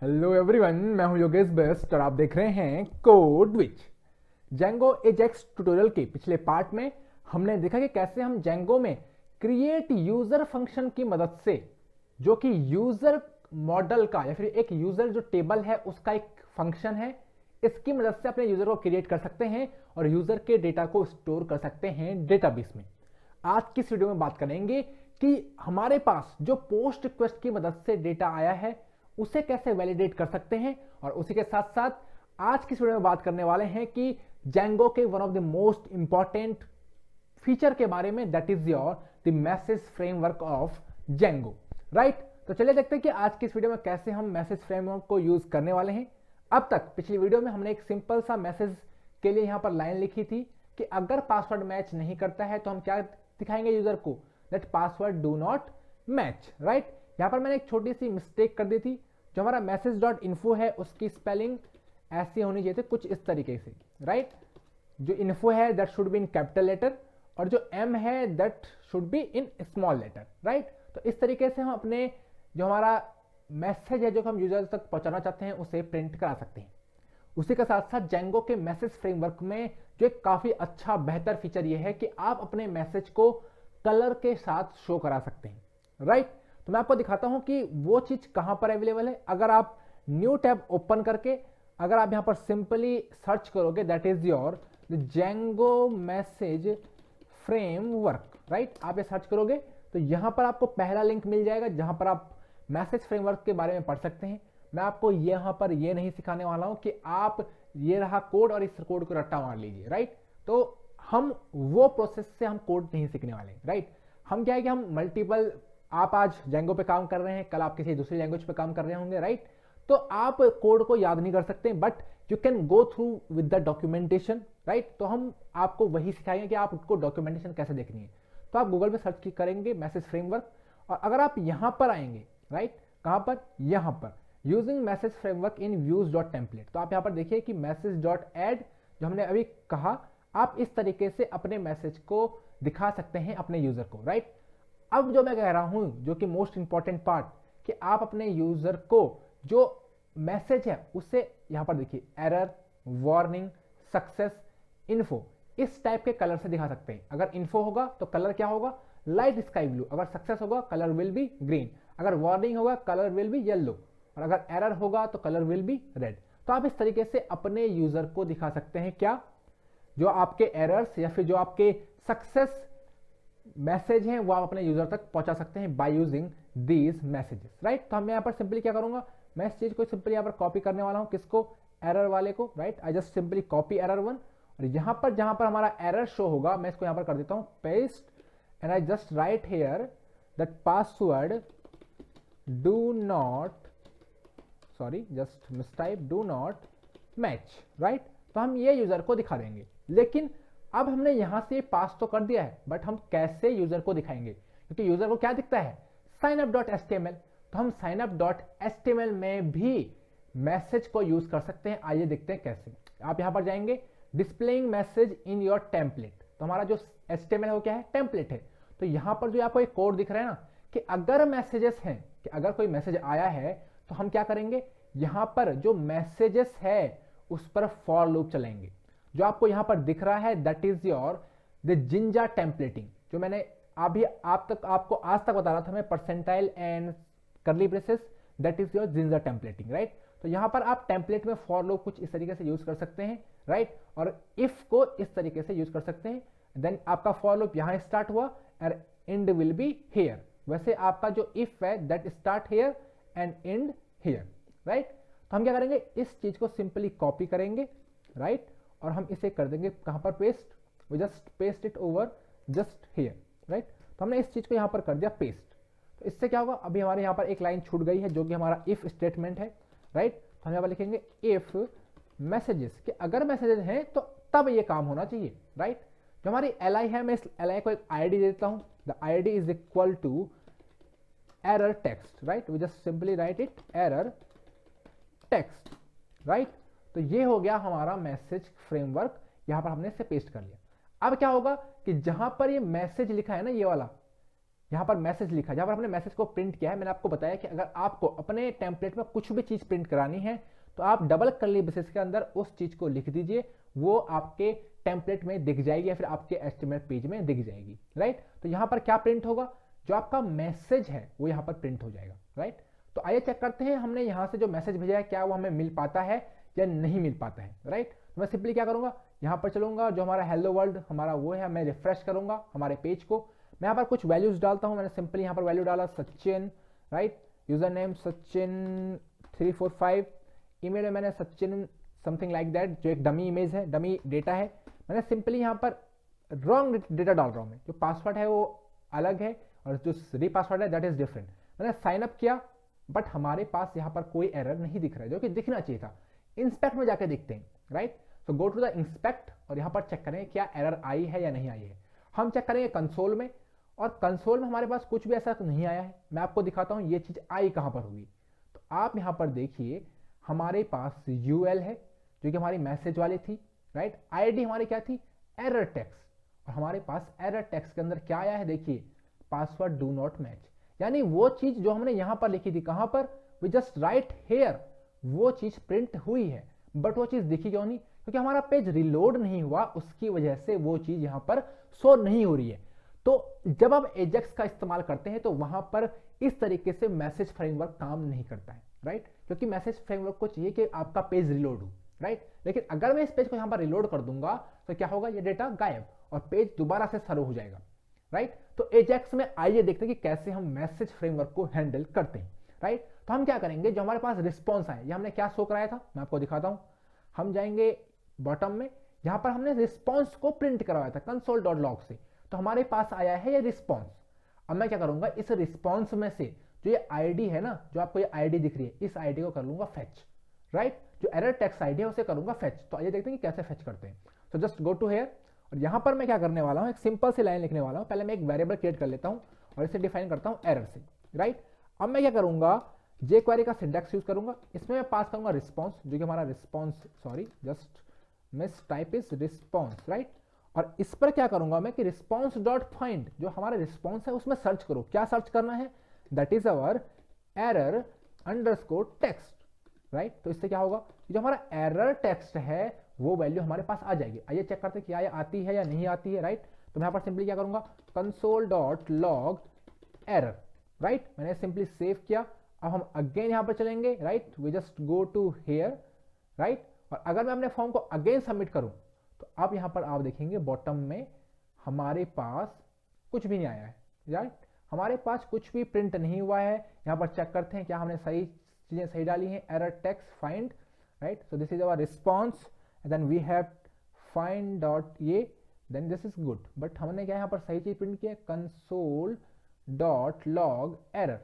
Hello everyone, मैं हूं Yogesh best और आप देख रहे हैं code which. Django Ajax tutorial के पिछले पार्ट में हमने देखा कि कैसे हम जेंगो में क्रिएट यूजर फंक्शन की मदद से, जो कि यूजर मॉडल का या फिर एक यूजर जो टेबल है उसका एक फंक्शन है, इसकी मदद से अपने यूजर को क्रिएट कर सकते हैं और यूजर के डेटा को स्टोर कर सकते हैं डेटाबेस में। आज की इस वीडियो में बात करेंगे कि हमारे पास जो पोस्ट रिक्वेस्ट की मदद से डेटा आया है उसे कैसे वैलिडेट कर सकते हैं, और उसी के साथ साथ आज की वीडियो में बात करने वाले हैं कि जेंगो के one of the most important feature के बारे में, that is your the message framework of Django. Right, तो चलिए देखते हैं कि आज की इस वीडियो में कैसे हम मैसेज फ्रेमवर्क को यूज करने वाले हैं। अब तक पिछली वीडियो में हमने एक सिंपल सा मैसेज के लिए यहां पर लाइन लिखी थी कि अगर पासवर्ड मैच नहीं करता है तो हम क्या दिखाएंगे यूजर को, that password do not match. Right, यहां पर मैंने एक छोटी सी मिस्टेक कर दी थी। जो हमारा मैसेज डॉट इन्फो है उसकी स्पेलिंग ऐसी होनी चाहिए थी, कुछ इस तरीके से। राइट, जो इन्फो है that should be in capital letter और जो एम है that should be in small letter. Right, तो इस तरीके से हम अपने जो हमारा मैसेज है जो हम यूजर तक पहुंचाना चाहते हैं उसे प्रिंट करा सकते हैं। उसी के साथ साथ जेंगो के मैसेज फ्रेमवर्क में जो एक काफी अच्छा बेहतर फीचर ये है कि आप अपने मैसेज को कलर के साथ शो करा सकते हैं। राइट, तो मैं आपको दिखाता हूं कि वो चीज कहां पर अवेलेबल है। अगर आप न्यू टैब ओपन करके अगर आप यहां पर सिंपली सर्च करोगे that is your Django message framework, right, आप ये सर्च करोगे तो यहां पर आपको पहला लिंक मिल जाएगा जहां पर आप मैसेज फ्रेमवर्क के बारे में पढ़ सकते हैं। मैं आपको यहां पर ये नहीं सिखाने वाला हूं कि आप ये रहा कोड और इस कोड को रट्टा मार लीजिए। राइट, तो हम वो प्रोसेस से हम कोड नहीं सीखने वाले। राइट, हम क्या है कि हम मल्टीपल, आप आज जेंगो पे काम कर रहे हैं, कल आप किसी दूसरी लैंग्वेज पे काम कर रहे होंगे। राइट, तो आप कोड को याद नहीं कर सकते, but you can go through with the documentation. Right, तो हम आपको वही सिखाएंगे कि आप उसको डॉक्यूमेंटेशन कैसे देखनी है। तो आप गूगल पे सर्च करेंगे मैसेज फ्रेमवर्क, और अगर आप यहां पर आएंगे, राइट, कहां पर, यहां पर using message framework in views dot template, तो आप यहां पर देखिए कि मैसेज डॉट एड जो हमने अभी कहा, आप इस तरीके से अपने मैसेज को दिखा सकते हैं अपने यूजर को। राइट, अब जो मैं कह रहा हूं, जो कि मोस्ट इंपॉर्टेंट पार्ट, कि आप अपने यूजर को जो मैसेज है उससे यहां पर देखिए एरर, वार्निंग, सक्सेस, इन्फो, इस टाइप के कलर से दिखा सकते हैं। अगर इन्फो होगा तो कलर क्या होगा, लाइट स्काई ब्लू। अगर सक्सेस होगा कलर विल बी ग्रीन। अगर वार्निंग होगा कलर विल बी येलो, और अगर एरर होगा तो कलर विल बी रेड। तो आप इस तरीके से अपने यूजर को दिखा सकते हैं क्या, जो आपके एरर्स या फिर जो आपके सक्सेस मैसेज हैं वो आप अपने यूजर तक पहुंचा सकते हैं by using these messages. Right, तो मैं यहां पर सिंपली क्या करूंगा, मैं इस चीज को सिंपली यहां पर कॉपी करने वाला हूं, किसको, एरर वाले को। Right, I just simply copy error one, और यहां पर जहां पर हमारा एरर शो होगा मैं इसको यहां पर कर देता हूं paste, and I just write here that password do not, sorry just mistype, do not match. Right, तो हम ये यूजर को दिखा देंगे। लेकिन अब हमने यहां से पास तो कर दिया है, बट हम कैसे यूजर को दिखाएंगे, क्योंकि यूजर को क्या दिखता है, signup.html। तो हम signup.html में भी मैसेज को यूज कर सकते हैं। आइए देखते हैं कैसे। आप यहां पर जाएंगे, displaying message in your template, तो हमारा जो HTML है वो क्या है, टेम्पलेट है। तो यहां पर जो आपको एक कोड दिख रहा है ना, कि अगर मैसेजेस हैं, कि अगर कोई मैसेज आया है तो हम क्या करेंगे, यहां पर जो मैसेजेस है उस पर फॉर लूप चलेंगे। जो आपको यहां पर दिख रहा है that is your the Jinja templating, जो मैंने अभी आपको आज तक बता रहा था मैं, percentile and curly braces, that is your Jinja templating. Right, तो यहां पर आप टेम्पलेट में फॉर लूप कुछ इस तरीके से यूज कर सकते हैं। राइट, और इफ को इस तरीके से यूज कर सकते हैं। देन आपका फॉर लूप यहां स्टार्ट हुआ और एंड विल बी हियर। वैसे आपका जो इफ है that start here and and here. Right, तो हम क्या करेंगे, इस चीज को सिंपली कॉपी करेंगे। राइट, और हम इसे कर देंगे कहां पर paste, we just paste it over just here. Right, तो हमने इस चीज को यहां पर कर दिया पेस्ट। तो इससे क्या होगा, अभी हमारे यहां पर एक लाइन छूट गई है जो कि हमारा इफ स्टेटमेंट है। राइट, तो हम यहां पर लिखेंगे इफ मैसेजेस, कि अगर मैसेजेस हैं तो तब ये काम होना चाहिए। राइट, जो हमारी li है, मैं इस li को एक id देता हूं, the id is equal to error text. Right, we just simply write it error text. Right, तो ये हो गया हमारा मैसेज फ्रेमवर्क, यहां पर हमने इसे पेस्ट कर लिया। अब क्या होगा कि जहां पर ये मैसेज लिखा है ना, ये वाला, यहाँ पर मैसेज लिखा, जहाँ पर हमने मैसेज को प्रिंट किया है, मैंने आपको बताया कि अगर आपको अपने टेम्पलेट में कुछ भी चीज़ प्रिंट करानी है तो आप डबल कर्ली ब्रेसेस के अंदर उस चीज़ को लिख दीजिए, वो आपके टेम्पलेट में दिख जाएगी या फिर आपके एचटीएमएल पेज में दिख जाएगी, राइट। तो यहाँ पर क्या प्रिंट होगा, जो आपका मैसेज है वो यहाँ पर प्रिंट हो जाएगा, राइट। तो आइए चेक करते हैं हमने यहाँ से जो मैसेज भेजा है क्या वो हमें मिल पाता है या नहीं मिल पाता है, राइट। तो मैं सिंपली क्या करूँगा, यहाँ पर चलूँगा, जो हमारा हेलो वर्ल्ड हमारा वो है, मैं रिफ्रेश करूँगा हमारे पेज को, मैं यहाँ पर कुछ वैल्यूज डालता हूँ। मैंने सिंपली यहाँ पर वैल्यू डाला Sachin, right, user name Sachin 345, email में मैंने सचिन समथिंग लाइक दैट, जो एक डमी इमेज है, डमी डेटा है। मैंने सिंपली यहाँ पर रॉन्ग डेटा डाल रहा हूँ मैं, जो पासवर्ड है वो अलग है और जो रीपासवर्ड है दैट इज डिफरेंट। मैंने साइन अप किया बट हमारे पास यहाँ पर कोई एरर नहीं दिख रहा है, जो कि दिखना चाहिए था। इंस्पेक्ट में जाके देखते हैं, right. So go to the inspect और यहाँ पर चेक करें क्या एरर आई है या नहीं आई है। हम चेक करेंगे कंसोल में, और कंसोल में हमारे पास कुछ भी ऐसा नहीं आया है। मैं आपको दिखाता हूँ ये चीज़ आई कहाँ पर होगी। तो आप यहाँ पर देखिए हमारे पास यूएल है जो कि हमारी मैसेज वाली थी, राइट। आईडी हमारी क्या थी, एरर टेक्स्ट, और हमारे पास एरर टेक्स्ट के अंदर क्या आया है, देखिए पासवर्ड डू नॉट मैच, यानी वो चीज़ जो हमने यहाँ पर लिखी थी, कहाँ पर, वी जस्ट राइट हेयर, वो चीज़ प्रिंट हुई है बट वो चीज़ दिखी क्यों नहीं, क्योंकि हमारा पेज रिलोड नहीं हुआ, उसकी वजह से वो चीज़ यहाँ पर शो नहीं हो रही है। तो जब आप एजेक्स का इस्तेमाल करते हैं तो वहां पर इस तरीके से मैसेज फ्रेमवर्क काम नहीं करता है, राइट, क्योंकि मैसेज फ्रेमवर्क को चाहिए कि आपका पेज रिलोड हो, राइट। लेकिन अगर मैं इस पेज को यहाँ पर रिलोड कर दूंगा तो क्या होगा, ये डेटा गायब और पेज दोबारा से सर्व हो जाएगा, राइट। तो एजेक्स में आइए देखते हैं कि कैसे हम मैसेज फ्रेमवर्क को हैंडल करते हैं, राइट। तो हम क्या करेंगे, जो हमारे पास रिस्पॉन्स आए, ये हमने क्या शो कराया था, मैं आपको दिखाता हूँ। हम जाएंगे बॉटम में, यहाँ पर हमने रिस्पॉन्स को प्रिंट करवाया था console.log से, तो हमारे पास आया है ये रिस्पॉन्स। अब मैं क्या करूंगा, इस रिस्पॉन्स में से जो ये आईडी है ना, जो आपको ये आईडी दिख रही है, इस आईडी को कर लूंगा फेच, राइट। जो एरर टेक्स्ट आईडी है उसे करूंगा फेच। तो आइए देखते हैं कि कैसे फेच करते हैं। तो जस्ट गो टू हेयर, और यहाँ पर मैं क्या करने वाला हूँ, एक सिंपल सी लाइन लिखने वाला हूँ। पहले मैं एक वेरिएबल क्रिएट कर लेता हूँ और इसे डिफाइन करता हूँ एरर से, राइट। अब मैं क्या करूंगा, जे क्वेरी का सिंटैक्स यूज करूंगा, इसमें मैं पास करूंगा रिस्पॉन्स, जो कि हमारा response, sorry just miss type is response, right. और इस पर क्या करूंगा मैं कि रिस्पॉन्स डॉट फाइंड, जो हमारा रिस्पॉन्स है उसमें सर्च करो, क्या सर्च करना है, that is our error underscore text, right. तो इससे क्या होगा, जो हमारा एरर टेक्स्ट है वो वैल्यू हमारे पास आ जाएगी। आइए चेक करते हैं क्या ये आती है या नहीं आती है, राइट। तो मैं यहाँ पर सिंपली क्या करूंगा, console.log एरर, राइट। मैंने सिंपली सेव किया। अब हम अगेन यहाँ पर चलेंगे, right, we just go to here, right. और अगर मैं अपने फॉर्म को अगेन सबमिट करूं तो अब यहां पर आप देखेंगे बॉटम में हमारे पास कुछ भी नहीं आया है, राइट। हमारे पास कुछ भी प्रिंट नहीं हुआ है। यहां पर चेक करते हैं क्या हमने सही चीजें सही डाली हैं, error text find, right. So this is our response, then we have find dot ये, then this is good. But हमने क्या यहाँ पर सही चीज प्रिंट किया, console.log एरर,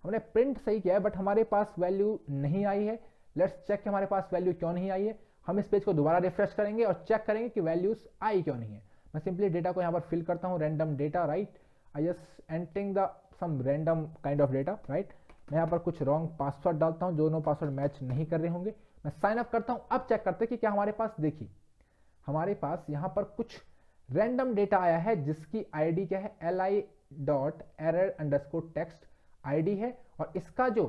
हमने प्रिंट सही किया है बट हमारे पास वैल्यू नहीं आई है। लेट्स चेक कि हमारे पास वैल्यू क्यों नहीं आई है। हम इस पेज को दोबारा रिफ्रेश करेंगे और चेक करेंगे कि वैल्यूज आई क्यों नहीं है। मैं सिंपली डेटा को यहाँ पर फिल करता हूँ, random data, right. I just entering the some random kind of data, right. मैं यहाँ पर कुछ रॉन्ग पासवर्ड डालता हूँ, दोनों पासवर्ड मैच नहीं कर रहे होंगे। मैं साइन अप करता हूँ। अब चेक करते हैं कि क्या हमारे पास, देखिए हमारे पास यहाँ पर कुछ रैंडम डेटा आया है जिसकी आईडी क्या है, li.error_text आईडी है, और इसका जो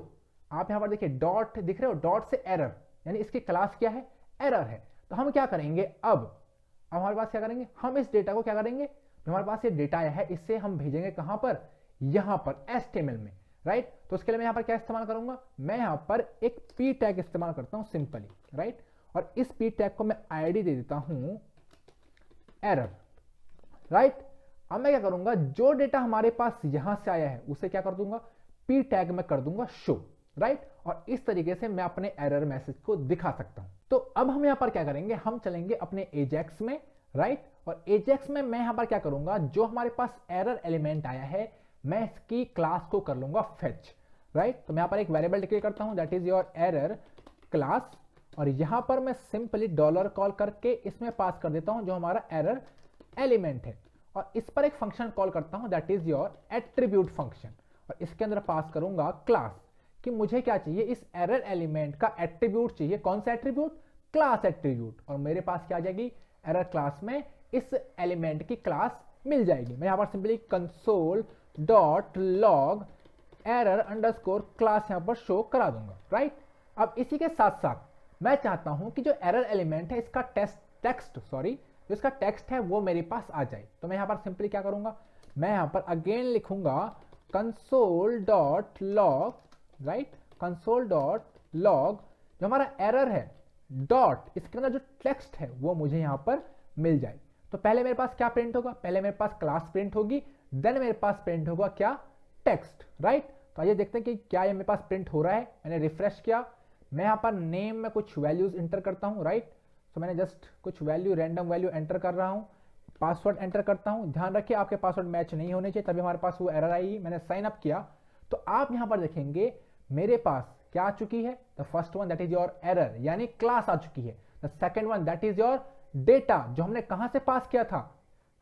आप यहाँ पर देखिए डॉट दिख रहे हो, डॉट से एरर, यानी इसकी क्लास क्या है, एरर है। तो हम क्या करेंगे, अब हमारे पास क्या करेंगे, हम इस डेटा को क्या करेंगे, जो हमारे पास ये डेटा आया है इसे हम भेजेंगे कहां पर, यहां पर HTML में, राइट। तो उसके लिए मैं यहाँ पर क्या इस्तेमाल करूंगा, मैं यहाँ पर एक p टैग इस्तेमाल करता हूँ सिंपली, राइट। और इस p टैग को मैं आईडी दे देता हूं एरर, राइट। अब मैं क्या करूंगा, जो डेटा हमारे पास यहां से आया है उसे क्या कर दूंगा, p टैग में कर दूंगा शो, राइट। और इस तरीके से मैं अपने एरर मैसेज को दिखा सकता हूं। तो अब हम यहां पर क्या करेंगे, हम चलेंगे अपने एजेक्स में, राइट। और एजेक्स में मैं यहां पर क्या करूंगा, जो हमारे पास एरर एलिमेंट आया है मैं इसकी क्लास को कर लूंगा फेच, राइट। तो मैं यहां पर एक वेरिएबल डिक्लेयर करता हूं, that is your error class, और यहां पर मैं सिंपली डॉलर कॉल करके इसमें पास कर देता हूं जो हमारा एरर एलिमेंट है, और इस पर एक फंक्शन कॉल करता हूं that is your attribute function, और इसके अंदर पास करूंगा क्लास, कि मुझे क्या चाहिए, इस एरर एलिमेंट का एट्रीब्यूट चाहिए। कौन सा एट्रीब्यूट, क्लास एट्रीब्यूट, और मेरे पास क्या आ जाएगी, एरर क्लास में इस एलिमेंट की क्लास मिल जाएगी। मैं यहाँ पर simply console dot log error underscore class यहां पर शो करा दूंगा, राइट। अब इसी के साथ साथ मैं चाहता हूं कि जो एरर एलिमेंट है इसका जो इसका टेक्स्ट है वो मेरे पास आ जाए। तो मैं यहां पर सिंपली क्या करूंगा, मैं यहां पर अगेन लिखूंगा console dot log, right, console dot log जो हमारा एरर है डॉट इसके अंदर जो टेक्स्ट है वो मुझे यहां पर मिल जाए। तो पहले मेरे पास क्या प्रिंट होगा, पहले मेरे पास क्लास प्रिंट होगी, देन मेरे पास प्रिंट होगा क्या, टेक्स्ट, राइट। तो आइए देखते हैं कि क्या ये मेरे पास प्रिंट हो रहा है। मैंने रिफ्रेश किया, मैं यहां पर नेम में कुछ वैल्यूज इंटर करता हूं, राइट। तो मैंने जस्ट कुछ वैल्यू, रैंडम वैल्यू एंटर कर रहा हूं, पासवर्ड एंटर करता हूं। ध्यान रखिए आपके पासवर्ड मैच नहीं होने चाहिए, तभी हमारे पास वो एरर आई। मैंने साइन अप किया, तो आप यहां पर देखेंगे मेरे पास क्या आ चुकी है, the first one that is your error, यानी क्लास आ चुकी है। The second one that is your data, जो हमने कहां से पास किया था,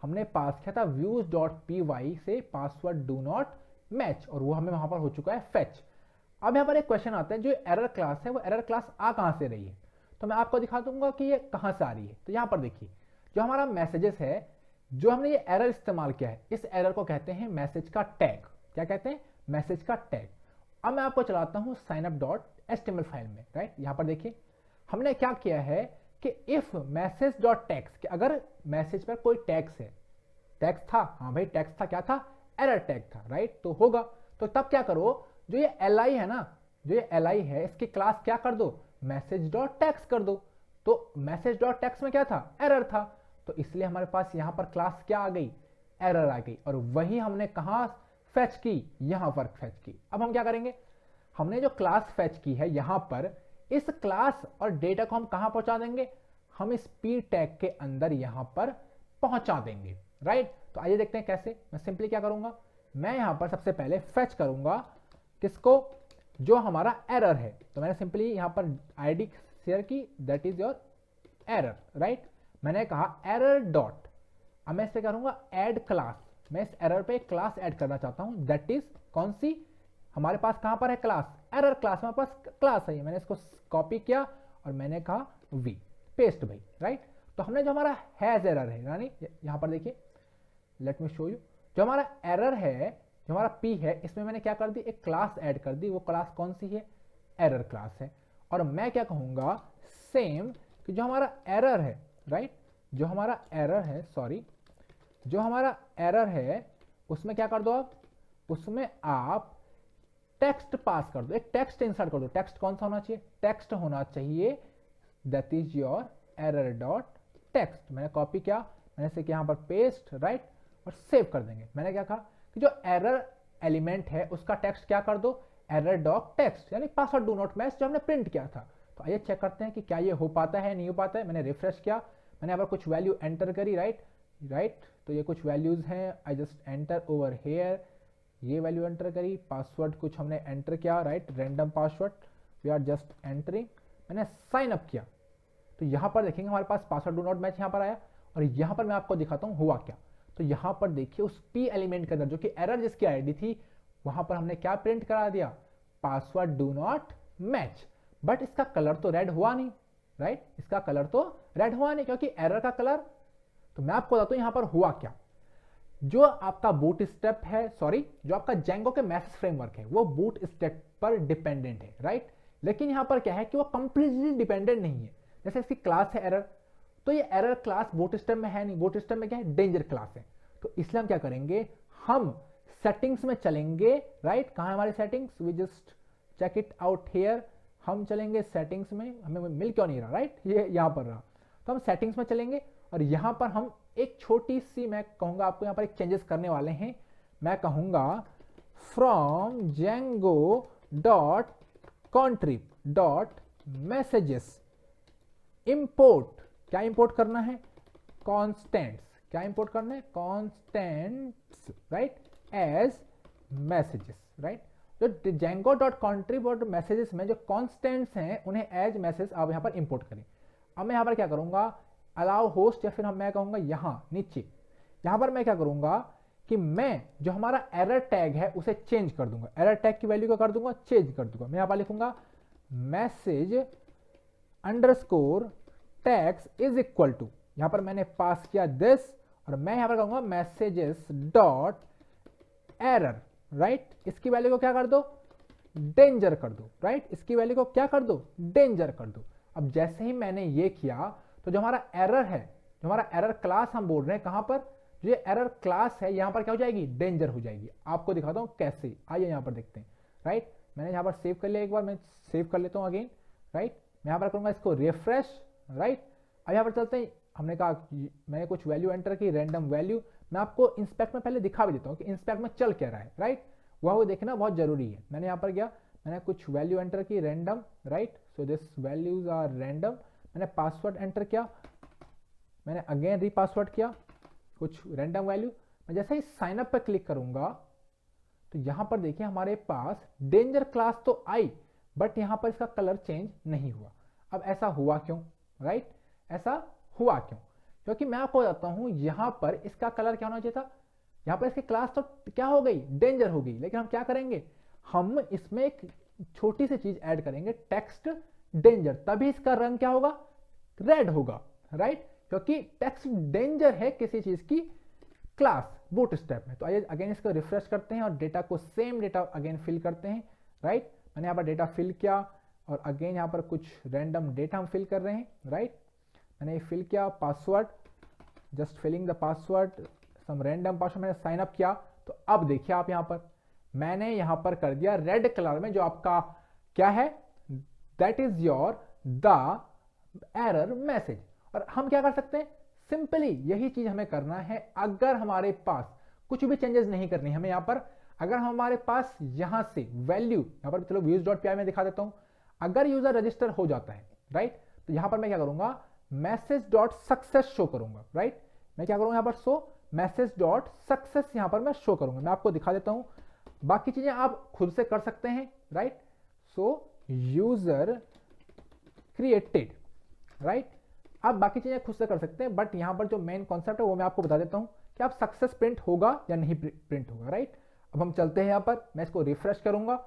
हमने पास किया था views.py से पासवर्ड डू नॉट मैच, और वो हमें वहां पर हो चुका है फेच। अब यहां पर एक क्वेश्चन आता है, जो एरर क्लास है वो एरर क्लास आ कहां से रही है, तो मैं आपको दिखा दूंगा कि ये कहां से आ रही है। तो यहां पर देखिए जो हमारा मैसेजेस है, जो हमने ये एरर इस्तेमाल किया है, इस एरर को कहते हैं मैसेज का टैग। क्या कहते हैं, मैसेज का टैग। अब मैं आपको चलाता हूं signup.html फाइल में, राइट। यहां पर देखिए हमने क्या किया है कि इफ message.text, अगर मैसेज पर कोई टैग्स है, टैग्स था, हाँ भाई टैग्स था, क्या था, एरर टैग था, राइट। तो होगा, तो तब क्या करो, जो ये li है ना, जो ये li है, इसकी क्लास क्या कर दो, message.text कर दो। तो message.text में क्या था, एरर था, तो इसलिए हमारे पास यहां पर क्लास क्या आ गई, एरर आ गई, और वही हमने कहां फेच की, यहां पर फेच की। अब हम क्या करेंगे, हमने जो क्लास फेच की है यहां पर, इस क्लास और डेटा को हम कहां पहुंचा देंगे, हम इस p टैग के अंदर यहां पर पहुंचा देंगे, राइट। तो आइए देखते हैं कैसे। मैं सिंपली क्या करूंगा, मैं यहां पर सबसे पहले फेच करूंगा किसको, जो हमारा एरर है। तो मैंने सिंपली यहां पर आईडी शेयर की, that is your error, right. मैंने कहा एरर डॉट, अब मैं इस पे करूंगा ऐड क्लास, मैं इस एरर पे एक क्लास ऐड करना चाहता हूं, दैट इज कौन सी, हमारे पास कहां पर है क्लास, एरर क्लास, हमारे पास क्लास है। मैंने इसको कॉपी किया और मैंने कहा वी, पेस्ट भाई, राइट। तो हमने जो हमारा हैज एरर है, यानी यहां पर देखिए, लेट मी शो यू, जो हमारा एरर है, जो हमारा पी है, इसमें मैंने क्या कर दी, एक क्लास ऐड कर दी। वो क्लास कौन सी है, एरर क्लास है। और मैं क्या कहूंगा, सेम, कि जो हमारा एरर है, राइट, जो हमारा एरर है, सॉरी, जो हमारा एरर है उसमें क्या कर दो आप, उसमें आप टेक्स्ट पास कर दो, एक टेक्स्ट इंसर्ट कर दो। टेक्स्ट कौन सा होना चाहिए, टेक्स्ट होना चाहिए, that is your error dot text. मैंने कॉपी किया, मैंने इसे यहां पर पेस्ट, राइट, और सेव कर देंगे। मैंने क्या कहा कि जो एरर एलिमेंट है उसका टेक्स्ट क्या कर दो, एरर डॉट टेक्स्ट, यानी पासवर्ड डू नॉट मैच, जो हमने प्रिंट किया था। तो आइए चेक करते हैं कि क्या ये हो पाता है, नहीं हो पाता है। मैंने रिफ्रेश किया, मैंने यहाँ पर कुछ वैल्यू एंटर करी, राइट। तो ये कुछ वैल्यूज हैं, I just enter over here, ये वैल्यू एंटर करी, पासवर्ड कुछ हमने एंटर किया, right, random password we are just entering. मैंने साइन अप किया, तो यहाँ पर देखेंगे हमारे पास पासवर्ड डू नॉट मैच यहाँ पर आया, और यहाँ पर मैं आपको दिखाता हूँ हुआ क्या। तो यहाँ पर देखिए उस पी एलिमेंट के अंदर, जो कि एरर जिसकी आईडी थी, वहां पर हमने क्या प्रिंट करा दिया, password do not match. But इसका कलर तो रेड हुआ नहीं, राइट, इसका कलर तो रेड हुआ नहीं, क्योंकि एरर का कलर। तो मैं आपको बताता हूं यहां पर हुआ क्या। जो आपका बूट स्टेप है, सॉरी, जो आपका जेंगो के मैसेज फ्रेमवर्क है, वो बूट स्टेप पर डिपेंडेंट है, राइट। लेकिन यहां पर क्या है कि वो कंप्लीटली डिपेंडेंट नहीं है। जैसे इसकी क्लास है एरर, तो ये एरर क्लास बूट स्टेप में है नहीं, बूट स्टेप में क्या है, डेंजर क्लास है। तो इसलिए हम क्या करेंगे, हम सेटिंग्स में चलेंगे, राइट। कहां है हमारी settings, we just check it out here. हम चलेंगे सेटिंग्स में, हमें मिल क्यों नहीं रहा, राइट, ये यहां पर रहा। तो हम सेटिंग्स में चलेंगे, और यहां पर हम एक छोटी सी, मैं कहूंगा आपको यहां पर एक चेंजेस करने वाले हैं। मैं कहूंगा from Django dot contrib dot messages import, क्या इंपोर्ट करना है, कॉन्स्टेंट्स, क्या इंपोर्ट करना है, constants, right, as messages, right. जो जेंगो डॉट कॉन्ट्रिब और मैसेजेस में जो कॉन्स्टेंट्स हैं उन्हें एज मैसेज आप यहां पर इंपोर्ट करें। अब मैं यहां पर क्या करूंगा, अलाउ होस्ट, या फिर मैं कहूंगा यहां नीचे, यहां पर मैं क्या करूंगा कि मैं जो हमारा एरर टैग है उसे चेंज कर दूंगा। एरर टैग की वैल्यू को कर दूंगा, चेंज कर दूंगा। मैं यहां पर लिखूंगा message underscore tags is equal to, यहां पर मैंने पास किया दिस, और मैं यहां पर कहूंगा मैसेजेस डॉट एरर, राइट, इसकी वैल्यू को क्या कर दो, डेंजर कर दो, राइट, इसकी वैल्यू को क्या कर दो, डेंजर कर दो। अब जैसे ही मैंने ये किया तो जो हमारा एरर है, जो हमारा एरर क्लास हम बोल रहे हैं, कहां पर, जो ये एरर क्लास है यहां पर क्या हो जाएगी, डेंजर हो जाएगी। आपको दिखाता हूं कैसे, आइए यहां पर देखते हैं, राइट। मैंने यहां पर सेव कर लिया, एक बार मैं सेव कर लेता हूं अगेन, राइट। मैं यहां पर करूंगा इसको रिफ्रेश, राइट। अब यहां पर चलते हैं, हमने कहा मैंने कुछ वैल्यू एंटर की, रैंडम वैल्यू। मैं आपको इंस्पेक्ट में पहले दिखा भी देता हूं कि इंस्पेक्ट में चल क्या रहा है, राइट, वो देखना बहुत जरूरी है। मैंने यहां पर गया, मैंने कुछ वैल्यू एंटर की random, right, so this values are random. मैंने पासवर्ड एंटर किया, मैंने अगेन रीपासवर्ड किया, कुछ रैंडम वैल्यू। मैं जैसे ही साइन अप पर क्लिक करूंगा तो यहां पर देखिए हमारे पास डेंजर क्लास तो आई, बट यहां पर इसका कलर चेंज नहीं हुआ। अब ऐसा हुआ क्यों, राइट, ऐसा हुआ क्यों, क्योंकि मैं आपको बताता हूं यहां पर इसका कलर क्या होना चाहिए था, यहां पर इसकी क्लास तो क्या हो गई, डेंजर हो गई, लेकिन हम क्या करेंगे, हम इसमें एक छोटी सी चीज ऐड करेंगे, टेक्स्ट डेंजर, तभी इसका रंग क्या होगा, रेड होगा, राइट, क्योंकि टेक्स्ट डेंजर है किसी चीज की क्लास बूटस्ट्रैप में। तो आइए अगेन इसको रिफ्रेश करते हैं और डेटा को सेम डेटा अगेन फिल करते हैं, राइट। मैंने यहाँ पर डेटा फिल किया और अगेन यहाँ पर कुछ रैंडम डेटा हम फिल कर रहे हैं, राइट। मैंने फिल किया password, just filling the password, some random password, मैंने साइन अप किया। तो अब देखिए आप यहाँ पर मैंने यहाँ पर कर दिया रेड कलर में, जो आपका क्या है, that is your the error message. और हम क्या कर सकते हैं, सिंपली यही चीज हमें करना है। अगर हमारे पास कुछ भी चेंजेस नहीं करनी हमें यहाँ पर, अगर हमारे पास यहां से वैल्यू, यहां पर चलो views.py में दिखा देता हूं, अगर यूजर रजिस्टर हो जाता है, राइट, तो यहां पर मैं क्या करूंगा, मैसेज.सक्सेस शो करूंगा, राइट। मैं क्या करूंगा, यहां पर शो मैसेज.सक्सेस, यहां पर मैं शो करूंगा। मैं आपको दिखा देता हूं, बाकी चीजें आप खुद से कर सकते हैं, राइट। सो यूजर क्रिएटेड, राइट, आप बाकी चीजें खुद से कर सकते हैं, बट यहां पर जो मेन कॉन्सेप्ट है वो मैं आपको बता देता हूं कि आप सक्सेस प्रिंट होगा या नहीं प्रिंट होगा, राइट। अब हम चलते हैं, यहां पर मैं इसको रिफ्रेश करूंगा,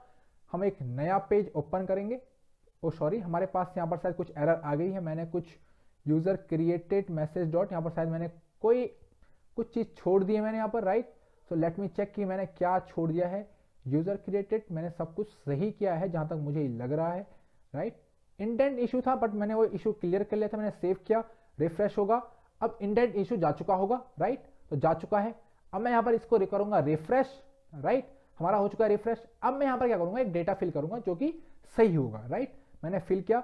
हम एक नया पेज ओपन करेंगे। ओ सॉरी, हमारे पास यहां पर शायद कुछ एरर आ गई है, मैंने कुछ यूजर क्रिएटेड मैसेज डॉट, यहां पर शायद मैंने कोई कुछ चीज छोड़ दी है मैंने यहां पर, right. So let me check कि मैंने क्या छोड़ दिया है। यूजर क्रिएटेड मैंने सब कुछ सही किया है जहां तक मुझे लग रहा है, राइट। इंडेंट इशू था बट मैंने वो इशू क्लियर कर लिया था, मैंने सेव किया, रिफ्रेश होगा। अब इंडेंट इशू जा चुका होगा, राइट, तो जा चुका है। अब मैं यहां पर इसको करूंगा रिफ्रेश, राइट, हमारा हो चुका है रिफ्रेश। अब मैं यहां पर क्या करूंगा, एक डेटा फिल करूंगा जो कि सही होगा, राइट। मैंने फिल किया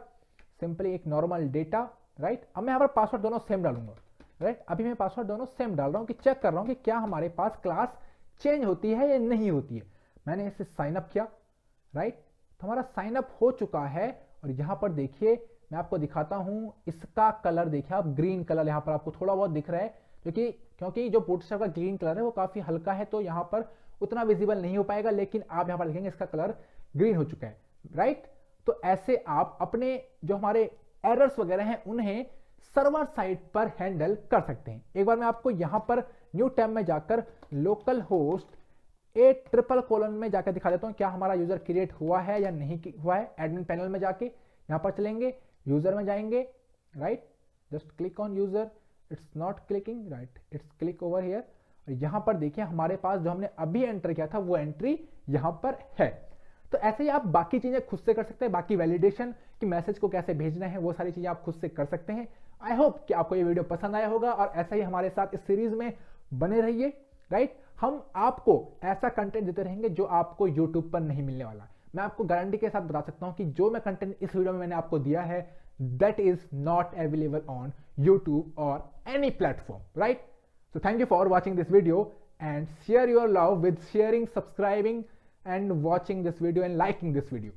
सिंपली एक नॉर्मल डेटा, राइट। अब मैं यहां पर पासवर्ड दोनों सेम डालूंगा, राइट। अभी मैं पासवर्ड दोनों सेम डाल रहा हूं कि चेक कर रहा हूं कि क्या हमारे पास क्लास चेंज होती है या नहीं होती है। मैंने इसे साइन अप किया, राइट, तो हमारा साइन अप हो चुका है। और यहां पर देखिए मैं आपको दिखाता हूं, इसका कलर देखिए आप, ग्रीन कलर यहां पर आपको थोड़ा बहुत दिख रहा है, क्योंकि जो बूटस्ट्रैप का ग्रीन कलर है वो काफी हल्का है, तो यहां पर उतना विजिबल नहीं हो पाएगा, लेकिन आप यहां पर देखेंगे इसका कलर ग्रीन हो चुका है, राइट। तो ऐसे आप अपने जो हमारे एरर्स वगैरह हैं उन्हें सर्वर साइड पर हैंडल कर सकते हैं। एक बार मैं आपको यहां पर न्यू टैब में जाकर लोकल होस्ट A:// में जाकर दिखा देता हूं क्या हमारा यूजर क्रिएट हुआ है या नहीं हुआ है। एडमिन पैनल में जाके यहां पर चलेंगे, यूजर में जाएंगे, right, just click on user, it's not clicking, right, it's click over here. और यहां पर देखिए हमारे पास जो हमने अभी एंटर किया था वो एंट्री यहां पर है। तो ऐसे ही आप बाकी चीजें खुद से कर सकते हैं, बाकी वैलिडेशन कि मैसेज को कैसे भेजना है वो सारी चीजें आप खुद से कर सकते हैं। आई होप कि आपको ये वीडियो पसंद आया होगा और ऐसा ही हमारे साथ इस सीरीज में बने रहिए, राइट। हम आपको ऐसा कंटेंट देते रहेंगे जो आपको यूट्यूब पर नहीं मिलने वाला। मैं आपको गारंटी के साथ बता सकता हूं कि जो मैं कंटेंट इस वीडियो में मैंने आपको दिया है that is not available on YouTube और any platform, right. So thank you for watching this video and share your love with sharing, subscribing and watching this video and liking this video.